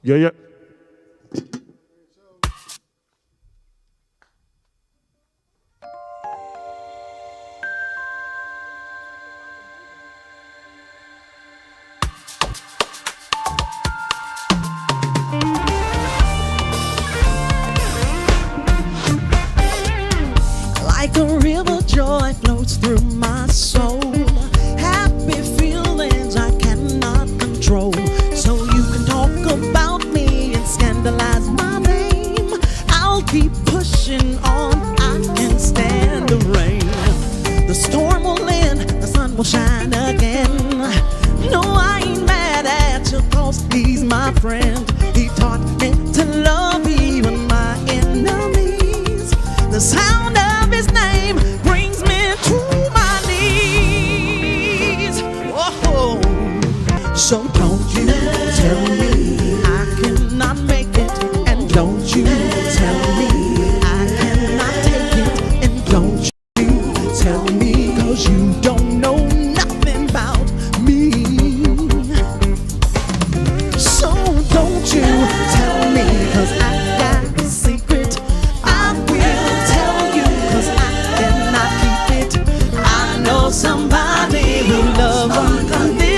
Yeah. Like a river, joy flows through my soul. Happy feelings I cannot control. So you can talk about me and scandalize my name. I'll keep pushing on, I can stand the rain. The storm will end, the sun will shine again. No, I ain't mad at you, cause he's my friend. He taught me to love even my enemies. The sound of his name brings me to my knees. Whoa. So don't you tell me I cannot make it, and don't you tell me I cannot take it, and don't you tell me, cause you don't know nothing about me. So don't you tell me, cause I got a secret. I will tell you, cause I cannot keep it. I know somebody who loves unconditionally.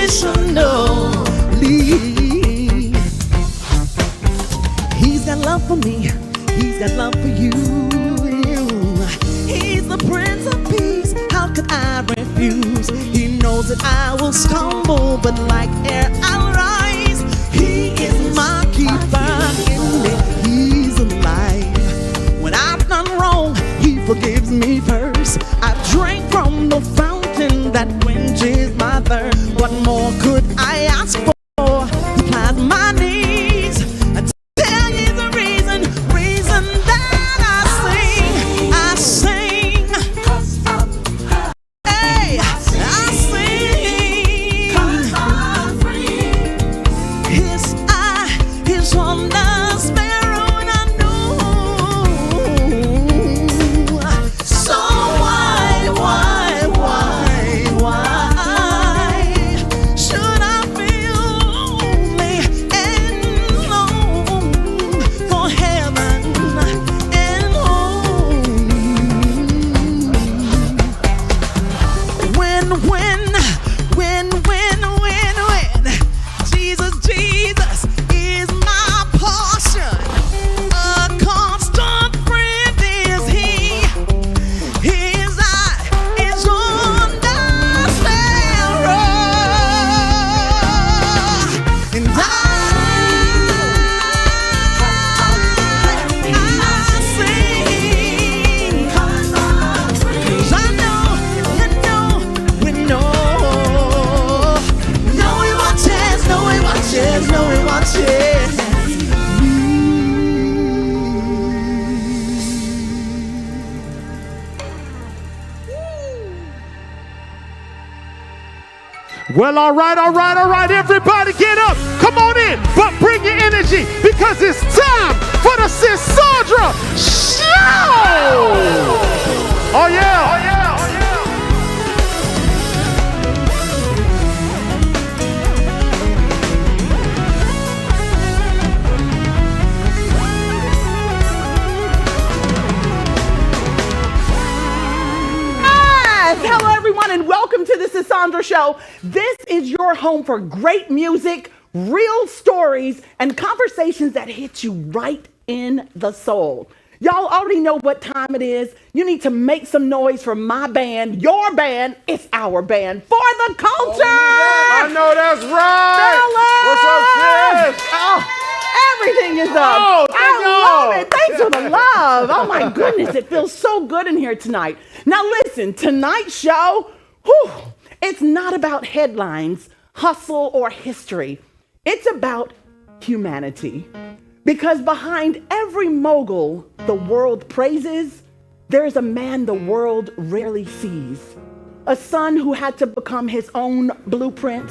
He's got love for me, he's got love for you. He's the Prince of Peace, how could I refuse? He knows that I will stumble, but like air I'll rise. He is my keeper in me, he's alive. When I've done wrong, he forgives me first. I've drank from the fountain that quenches my thirst. What more could I ask for? He plies my needs. I tell you the reason that I sing. Hey, I sing. His eye is on the sparrow, and I know. So why should I feel lonely and long for heaven and home? When Jesus is my portion. A constant friend is he. His eye is on the sparrow, and I sing, 'cause I know, we know. No, he watches. Well, all right, everybody get up. Come on in, but bring your energy because it's time for the Sisaundra Show. Oh yeah. Hello, everyone, and welcome to the Sisaundra Show. This is your home for great music, real stories, and conversations that hit you right in the soul. Y'all already know what time it is. You need to make some noise for my band, your band. It's our band for the culture. I know that's right. Fellas! What's up, sis? Oh, everything is up. Oh, I love it. Thanks for the love. Oh my goodness, it feels so good in here tonight. Now listen, tonight's show, it's not about headlines, hustle, or history. It's about humanity. Because behind every mogul the world praises, there's a man the world rarely sees. A son who had to become his own blueprint.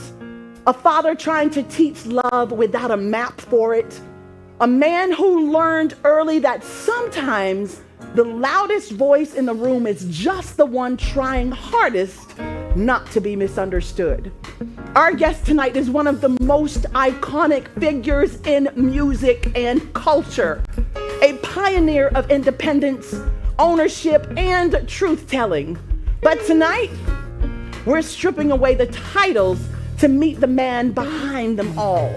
A father trying to teach love without a map for it. A man who learned early that sometimes the loudest voice in the room is just the one trying hardest not to be misunderstood. Our guest tonight is one of the most iconic figures in music and culture, a pioneer of independence, ownership, and truth-telling. But tonight, we're stripping away the titles to meet the man behind them all.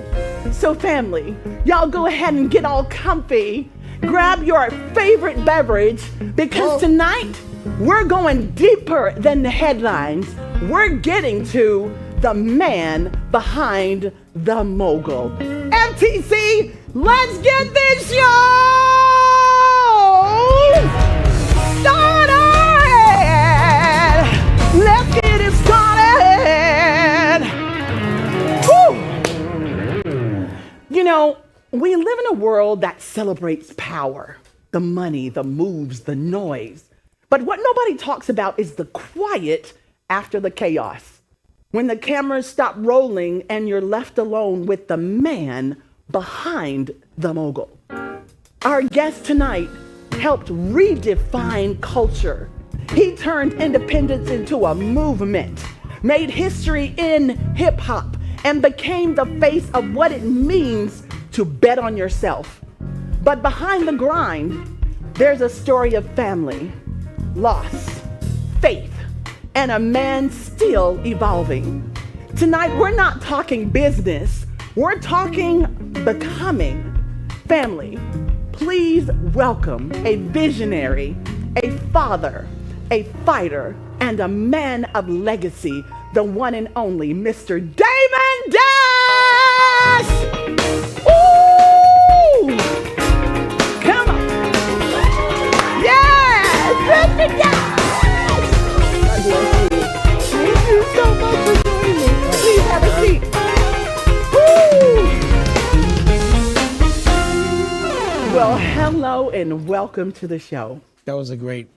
So family, y'all go ahead and get all comfy, grab your favorite beverage, because tonight, we're going deeper than the headlines. We're getting to the man behind the mogul. FTC, let's get this show started. Let's get it started. Whew. You know, we live in a world that celebrates power, the money, the moves, the noise. But what nobody talks about is the quiet after the chaos. When the cameras stop rolling and you're left alone with the man behind the mogul. Our guest tonight helped redefine culture. He turned independence into a movement, made history in hip hop, and became the face of what it means to bet on yourself. But behind the grind, there's a story of family, loss, faith, and a man still evolving. Tonight, we're not talking business, we're talking becoming. Family, please welcome a visionary, a father, a fighter, and a man of legacy, the one and only Mr. Damon Dash! Ooh! Come on! Yes! Mr. Dash! God bless you. Thank you so much for joining me. Please have a seat. Woo! Well, hello and welcome to the show. That was a great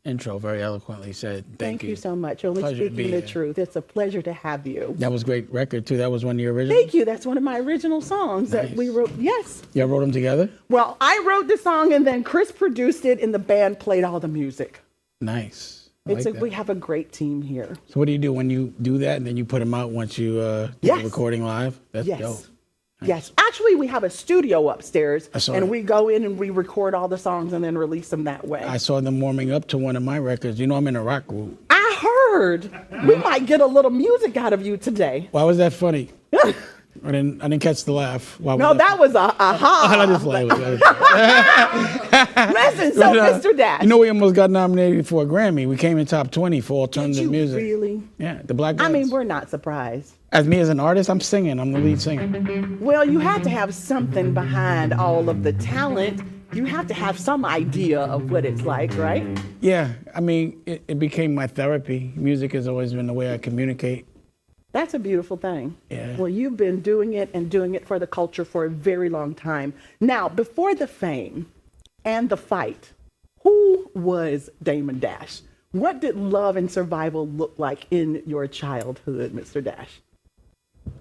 intro, very eloquently said. Thank you So much. Only Pleasure to be speaking the here. truth. It's a pleasure to have you. That was a great record, too. That was one of your originals? Thank you. That's one of my original songs that we Nice. wrote. Yes. Y'all wrote them together? Well, I wrote the song and then Chris produced it and the band played all the music. Nice. I like that. We have a great team here. So what do you do when you do that and then you put them out once you do Yes. the recording live? That's Yes. dope. Yes. Actually, we have a studio upstairs I saw and that. we go in and we record all the songs and then release them that way. I saw them warming up to one of my records. You know I'm in a rock group. I heard we might get a little music out of you today. Why was that funny? I didn't catch the laugh. Why No, that was a aha. I just play with it. Listen, so Mr. Dash. You know, we almost got nominated for a Grammy. We came in top 20 for did alternative you music. really? Yeah, the Black I Guys. mean, we're not surprised. As me as an artist, I'm singing. I'm the lead singer. Well, you have to have something behind all of the talent. You have to have some idea of what it's like, right? Yeah, I mean, it became my therapy. Music has always been the way I communicate. That's a beautiful thing. Yeah. Well, you've been doing it and doing it for the culture for a very long time. Now, before the fame and the fight, who was Damon Dash? What did love and survival look like in your childhood, Mr. Dash?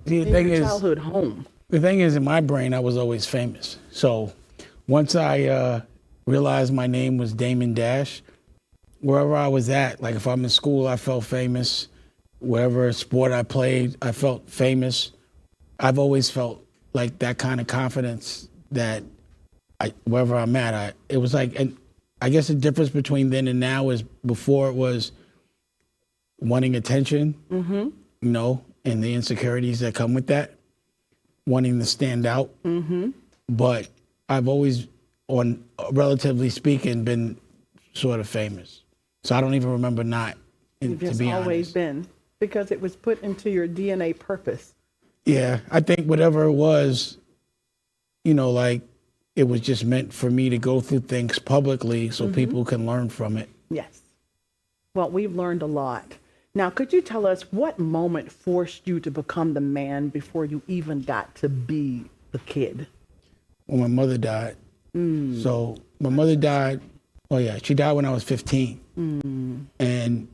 The In thing your is, childhood home. the thing is, in my brain, I was always famous. So once I realized my name was Damon Dash, wherever I was at, like if I'm in school, I felt famous. Wherever sport I played, I felt famous. I've always felt like that kind of confidence that wherever I'm at, it was like, and I guess the difference between then and now is before it was wanting attention, you know, and the insecurities that come with that, wanting to stand out. But I've always, on relatively speaking, been sort of famous. So I don't even remember not, You've to just be always honest. been, because it was put into your DNA purpose. Yeah, I think whatever it was, you know, like it was just meant for me to go through things publicly so people can learn from it. Yes. Well, we've learned a lot. Now, could you tell us what moment forced you to become the man before you even got to be the kid? When my mother died. So my mother died, she died when I was 15. And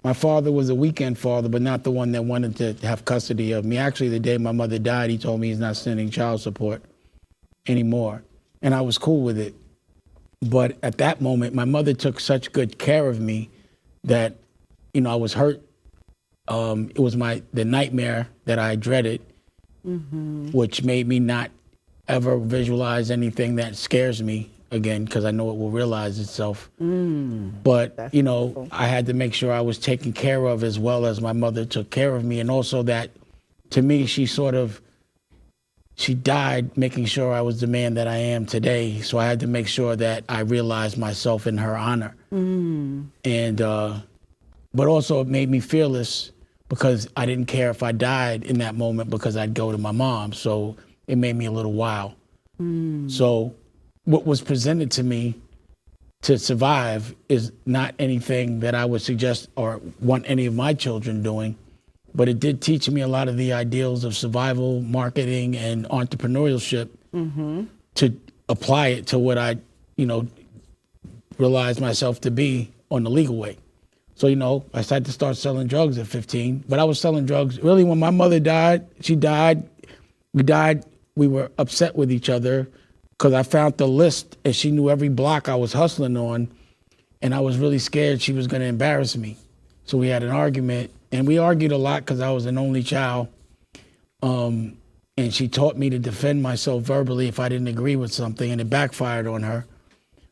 my father was a weekend father, but not the one that wanted to have custody of me. Actually, the day my mother died, he told me he's not sending child support anymore. And I was cool with it. But at that moment, my mother took such good care of me that, you know, I was hurt it was the nightmare that I dreaded, which made me not ever visualize anything that scares me again, because I know it will realize itself. But, beautiful. I had to make sure I was taken care of as well as my mother took care of me. And also that, to me, she died making sure I was the man that I am today. So I had to make sure that I realized myself in her honor. And, but also it made me fearless, because I didn't care if I died in that moment, because I'd go to my mom. So it made me a little wild. So what was presented to me to survive is not anything that I would suggest or want any of my children doing, but it did teach me a lot of the ideals of survival, marketing, and entrepreneurship to apply it to what I, realized myself to be on the legal way. So, I started to start selling drugs at 15, but I was selling drugs really when my mother died. She died. We were upset with each other, because I found the list and she knew every block I was hustling on, and I was really scared she was going to embarrass me. So we had an argument, and we argued a lot because I was an only child. And she taught me to defend myself verbally if I didn't agree with something, and it backfired on her.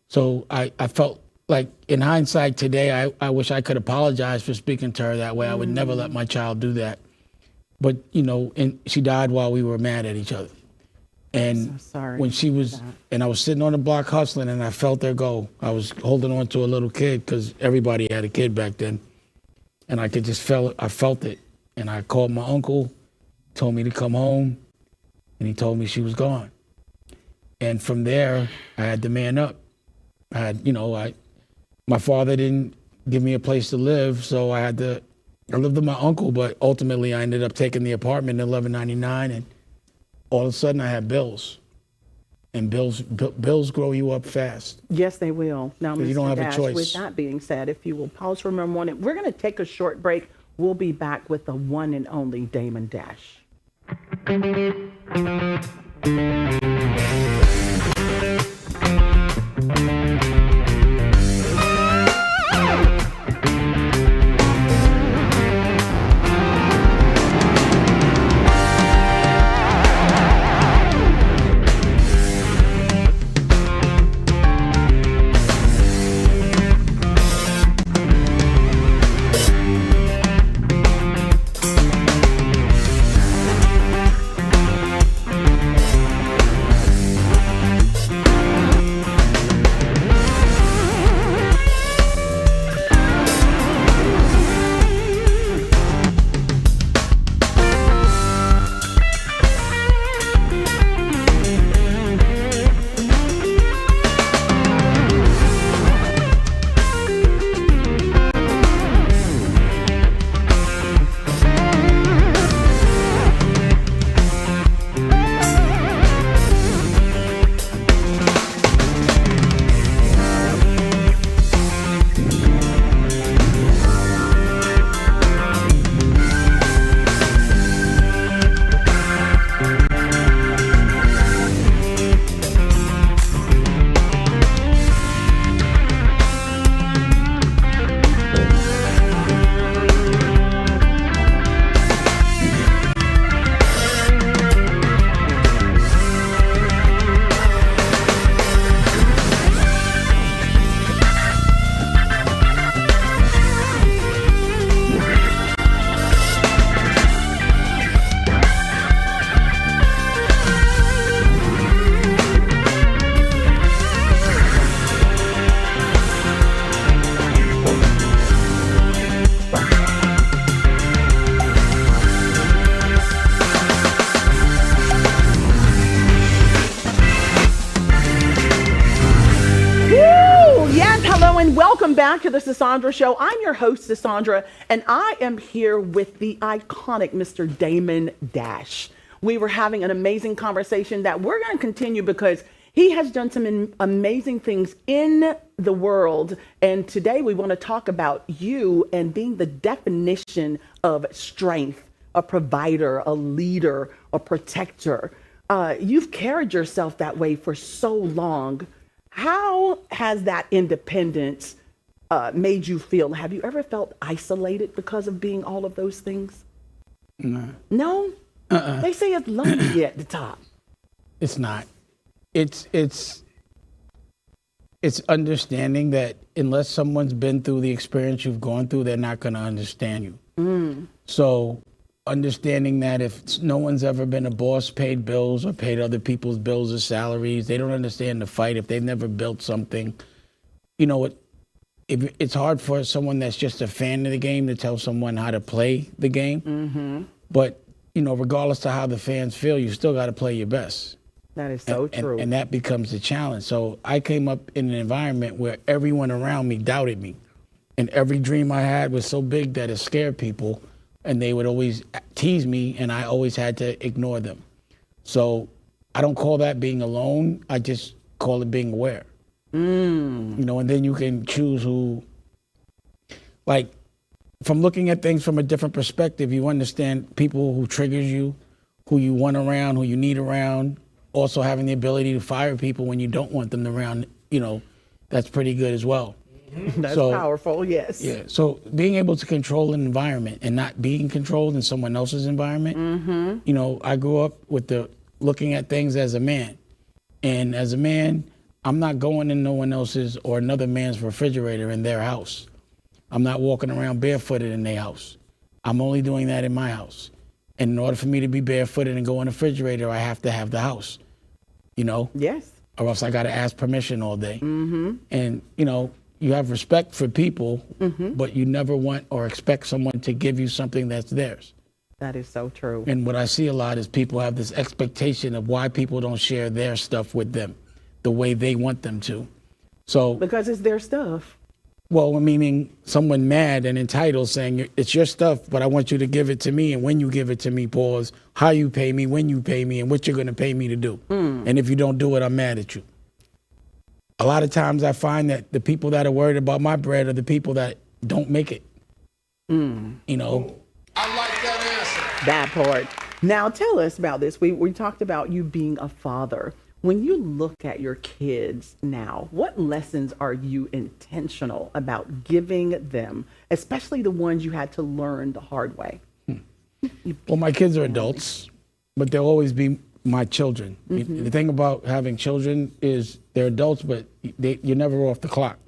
So I felt like, in hindsight today, I wish I could apologize for speaking to her that way. I would never let my child do that. But, and she died while we were mad at each other. And so sorry when she was, and I was sitting on the block hustling, and I felt her go. I was holding on to a little kid, because everybody had a kid back then. And I felt it. And I called my uncle, told me to come home, and he told me she was gone. And from there, I had to man up. I had, my father didn't give me a place to live, so I lived with my uncle, but ultimately I ended up taking the apartment in 1199, and all of a sudden I had bills. And bills grow you up fast. Yes, they will. Now, Mr. You don't have Dash, a choice. with that being said, if you will pause for a moment, we're going to take a short break. We'll be back with the one and only Damon Dash. Welcome back to the Sisaundra Show. I'm your host, Sisaundra, and I am here with the iconic Mr. Damon Dash. We were having an amazing conversation that we're going to continue because he has done some amazing things in the world. And today we want to talk about you and being the definition of strength, a provider, a leader, a protector. You've carried yourself that way for so long. How has that independence made you feel? Have you ever felt isolated because of being all of those things? No. No? They say it's lonely at the top. It's not. It's understanding that unless someone's been through the experience you've gone through, they're not going to understand you. So understanding that if no one's ever been a boss, paid bills or paid other people's bills or salaries, they don't understand the fight. If they've never built something, you know, it's hard for someone that's just a fan of the game to tell someone how to play the game. But, you know, regardless of how the fans feel, you still got to play your best. That is so true. And that becomes the challenge. So I came up in an environment where everyone around me doubted me. And every dream I had was so big that it scared people. And they would always tease me, and I always had to ignore them. So I don't call that being alone. I just call it being aware. You know, and then you can choose who, like, from looking at things from a different perspective, you understand people who triggers you, who you want around, who you need around. Also having the ability to fire people when you don't want them around, you know, that's pretty good as well. That's powerful, yes. Yeah, so being able to control an environment and not being controlled in someone else's environment. You know, I grew up with looking at things as a man. And as a man, I'm not going in no one else's or another man's refrigerator in their house. I'm not walking around barefooted in their house. I'm only doing that in my house. And in order for me to be barefooted and go in the refrigerator, I have to have the house, you know? Yes. Or else I got to ask permission all day. And, you know, you have respect for people, but you never want or expect someone to give you something that's theirs. That is so true. And what I see a lot is people have this expectation of why people don't share their stuff with them the way they want them to. So Because it's their stuff. well, meaning someone mad and entitled saying it's your stuff, but I want you to give it to me. And when you give it to me, pause, how you pay me, when you pay me, and what you're going to pay me to do. And if you don't do it, I'm mad at you. A lot of times I find that the people that are worried about my bread are the people that don't make it. You know? I like that answer. That part. Now tell us about this. We talked about you being a father. When you look at your kids now, what lessons are you intentional about giving them, especially the ones you had to learn the hard way? Well, my kids are adults, but they'll always be my children. The thing about having children is they're adults, but you're never off the clock.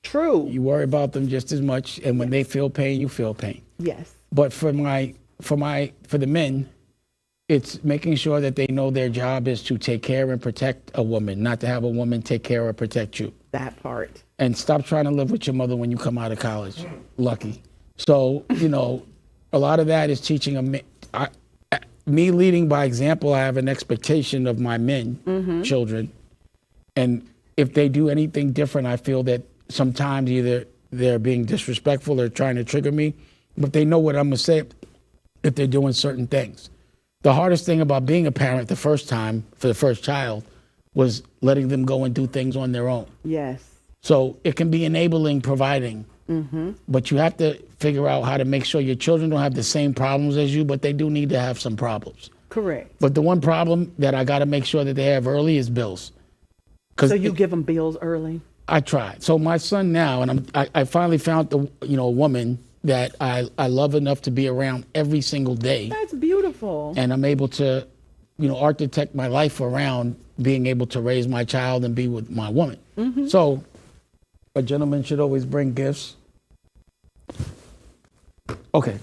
True. You worry about them just as much, and when they feel pain, you feel pain. Yes. But for the men, it's making sure that they know their job is to take care and protect a woman, not to have a woman take care or protect you. That part. And stop trying to live with your mother when you come out of college. Lucky. So, you know, a lot of that is teaching me leading by example. I have an expectation of my men, children. And if they do anything different, I feel that sometimes either they're being disrespectful or trying to trigger me, but they know what I'm going to say if they're doing certain things. The hardest thing about being a parent the first time for the first child was letting them go and do things on their own. Yes. So it can be enabling, providing, but you have to figure out how to make sure your children don't have the same problems as you, but they do need to have some problems. Correct. But the one problem that I got to make sure that they have early is bills. So you give them bills early? I tried. So my son now, and I finally found a woman that I love enough to be around every single day. That's beautiful. And I'm able to, architect my life around being able to raise my child and be with my woman. So a gentleman should always bring gifts. Okay.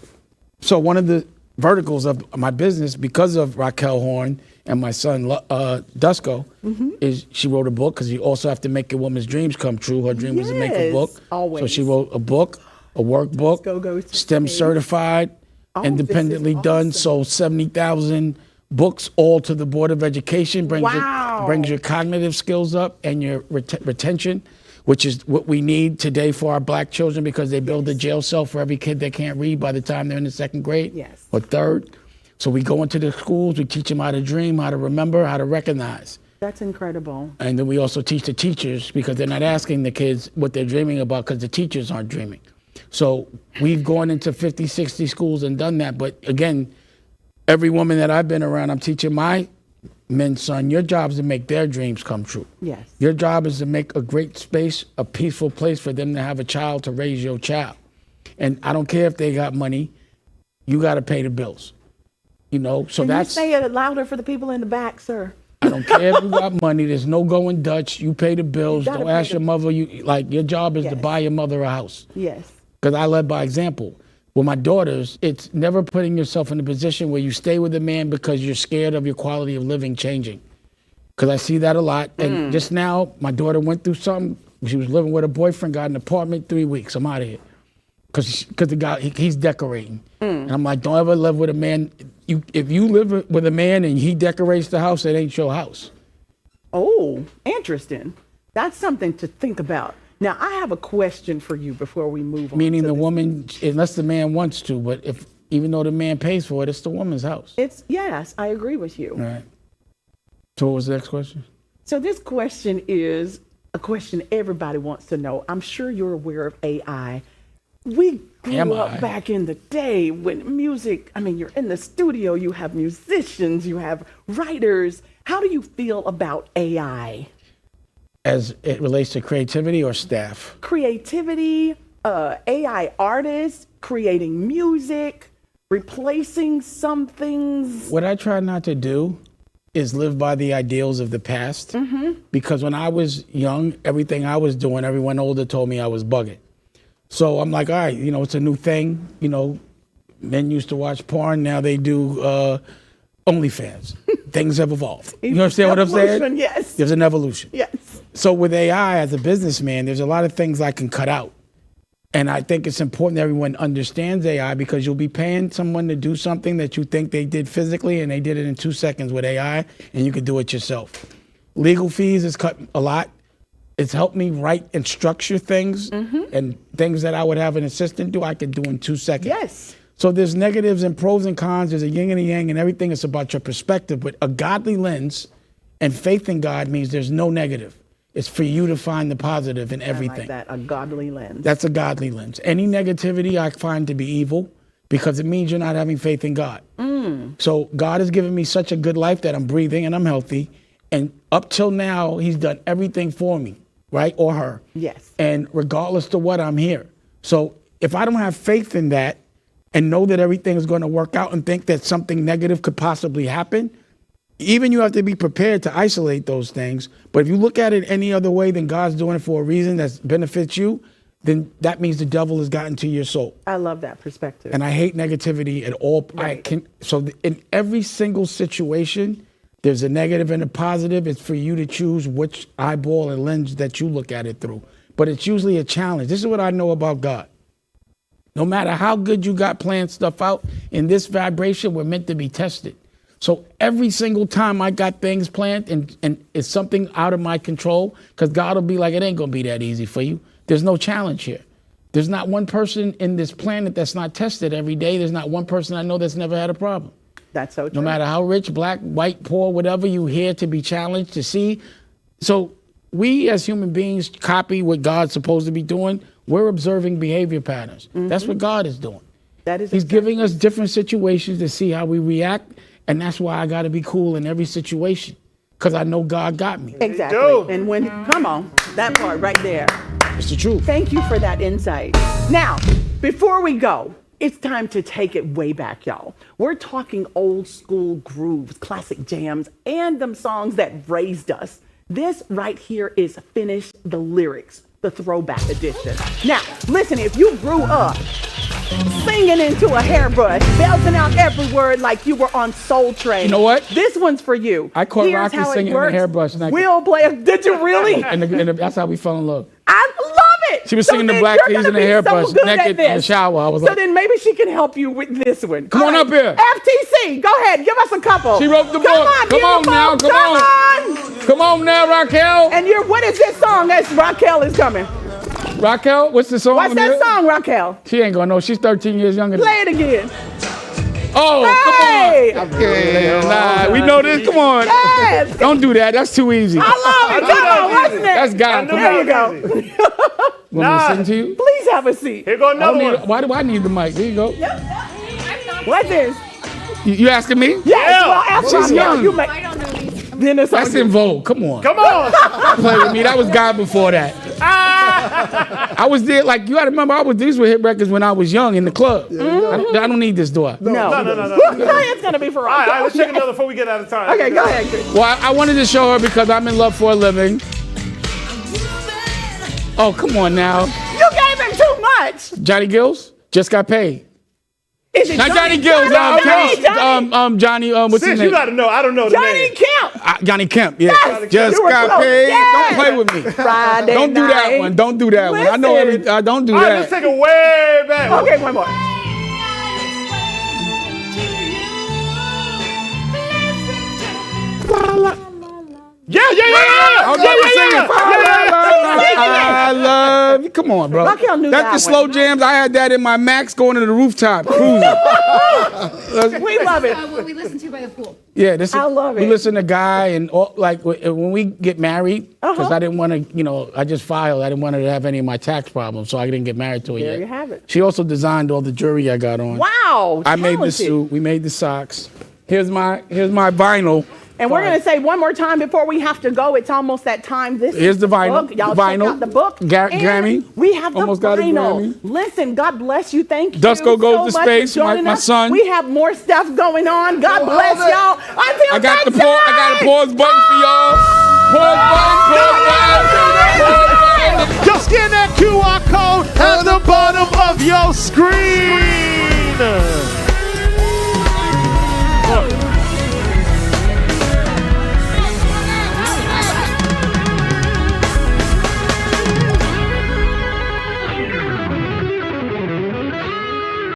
So one of the verticals of my business, because of Raquel Horn and my son Dusko, is she wrote a book, because you also have to make your woman's dreams come true. Her dream was to make a book. Always. So she wrote a book, a workbook, STEM certified, independently done, sold 70,000 books all to the Board of Education, brings your cognitive skills up and your retention, which is what we need today for our black children, because they build a jail cell for every kid that can't read by the time they're in the second grade or third. So we go into the schools, we teach them how to dream, how to remember, how to recognize. That's incredible. And then we also teach the teachers, because they're not asking the kids what they're dreaming about, because the teachers aren't dreaming. So we've gone into 50, 60 schools and done that. But again, every woman that I've been around, I'm teaching my men, son, your job is to make their dreams come true. Yes. Your job is to make a great space, a peaceful place for them to have a child, to raise your child. And I don't care if they got money, you got to pay the bills. You know, so Can you say it louder for the people in the back, sir? I don't care if you got money. There's no going Dutch. You pay the bills. gotta Don't pay ask the- your mother. Your job is to Yes. buy your mother a house. Yes. Because I led by example. With my daughters, it's never putting yourself in a position where you stay with a man because you're scared of your quality of living changing. Because I see that a lot. And just now, my daughter went through something. She was living with her boyfriend, got an apartment, 3 weeks. I'm out of here. Because the guy, he's decorating. And I'm like, don't ever live with a man. If you live with a man and he decorates the house, it ain't your house. Oh, interesting. That's something to think about. Now, I have a question for you before we move on. Meaning to the this. woman, unless the man wants to, but even though the man pays for it, it's the woman's house. Yes, I agree with you. All right. So what was the next question? So this question is a question everybody wants to know. I'm sure you're aware of AI. We Am grew up I? back in the day when music, you're in the studio, you have musicians, you have writers. How do you feel about AI? As it relates to creativity or staff? Creativity, AI artists, creating music, replacing some things. What I try not to do is live by the ideals of the past. Because when I was young, everything I was doing, everyone older told me I was bugging. So I'm like, all right, it's a new thing. Men used to watch porn, now they do OnlyFans. Things have evolved. You understand what I'm saying? Evolution, yes. There's an evolution. Yes. So with AI, as a businessman, there's a lot of things I can cut out. And I think it's important that everyone understands AI, because you'll be paying someone to do something that you think they did physically and they did it in 2 seconds with AI, and you can do it yourself. Legal fees is cut a lot. It's helped me write and structure things, and things that I would have an assistant do, I could do in 2 seconds. Yes. So there's negatives and pros and cons. There's a yin and a yang, and everything is about your perspective. But a godly lens and faith in God means there's no negative. It's for you to find the positive in I everything. like that, a godly lens. That's a godly lens. Any negativity I find to be evil, because it means you're not having faith in God. So God has given me such a good life that I'm breathing and I'm healthy. And up till now, he's done everything for me, right? Or her. Yes. And regardless to what, I'm here. So if I don't have faith in that and know that everything is going to work out and think that something negative could possibly happen, even you have to be prepared to isolate those things. But if you look at it any other way than God's doing it for a reason that benefits you, then that means the devil has gotten to your soul. I love that perspective. And I hate negativity at all. Right. In every single situation, there's a negative and a positive. It's for you to choose which eyeball and lens that you look at it through. But it's usually a challenge. This is what I know about God. No matter how good you got planned stuff out, in this vibration, we're meant to be tested. So every single time I got things planned and it's something out of my control, because God will be like, it ain't going to be that easy for you. There's no challenge here. There's not one person in this planet that's not tested every day. There's not one person I know that's never had a problem. That's so true. No matter how rich, black, white, poor, whatever, you here to be challenged, to see. So we as human beings copy what God's supposed to be doing. We're observing behavior patterns. That's what God is doing. That is He's giving us different situations to see how we react. And that's why I got to be cool in every situation, because I know God got me. Exactly. And when, come on, that part right there. It's the truth. Thank you for that insight. Now, before we go, it's time to take it way back, y'all. We're talking old school grooves, classic jams, and them songs that raised us. This right here is Finish the Lyrics, the throwback edition. Now, listen, if you grew up singing into a hairbrush, belting out every word like you were on Soul Train. You know what? This one's for you. I caught Here's Rocky how it singing in a works. hairbrush. And We'll play it. Did you really? and that's how we fell in love. I love it. She was singing the then Black you're Keys gonna in a be hairbrush, so good naked at in the this. shower. I was so like, then maybe she can help you with this one. Come on up here. FTC, go ahead. Give us a couple. She wrote the book. Come on, Come on beautiful. now, come on. come on now, Raquel. And what is this song as Raquel is coming? Raquel, what's the song? What's that here? song, Raquel? She ain't gonna know. She's 13 years younger than Play it again. Oh, Hey! come on. Okay, nah, we know this. Come on. Yes. Don't do that. That's too easy. I love it. Come on, what's next? That's God. Come There on. you go. Want me to sing to you? Please have a seat. Here go another one. Why do I need the mic? There you go. What's this? You asking me? Yes, well, after She's I'm young. You may, I don't know these Then it's That's on in you. vogue. Come on. Come on. Don't play with me. That was God before that. I was there, like, you got to remember, these were hit records when I was young in the club. I don't need this, do I? No. It's going to be for All right, let's check another before we get out of time. Okay, go ahead, Chris. Well, I wanted to show her because I'm in love for a living. Oh, come on now. You gave him too much. Johnny Gills just got paid. Is it Not Johnny Gills. Johnny, what's Sis, his you name? got to know. I don't know the Johnny name. Kemp. Johnny Kemp, yeah. Yes, Just you were got close. paid. Yes. Don't play with me. Friday Don't do that night. one. Don't do that one. I know Listen. don't do All right, let's that. take it way back. Okay, one more. Yeah. I'll never sing it. I love you. Come on, bro. Raquel knew That's that the slow one. jams. I had that in my Max going to the rooftop cruising. We love it. What we listen to by the pool. Yeah, this is, I love we it. listen to Guy and all, like when we get married, because Uh-huh. I didn't want to, I just filed. I didn't want her to have any of my tax problems, so I didn't get married to her There yet. you have it. She also designed all the jewelry I got on. Wow. I made the talented. suit. We made the socks. Here's my vinyl. And we're going to say one more time before we have to go. It's almost that time. This Here's is the vinyl. book. Y'all Vinyl. check out the book. And Grammy. We have the Almost got a vinyl. Grammy. Listen, God bless you. Thank you Dusko goes so to much space, for joining my us. son. We have more stuff going on. God bless y'all. Until I got next the I got a time. pause button for y'all. Pause button. Just scan that QR code at the bottom of your screen. Look.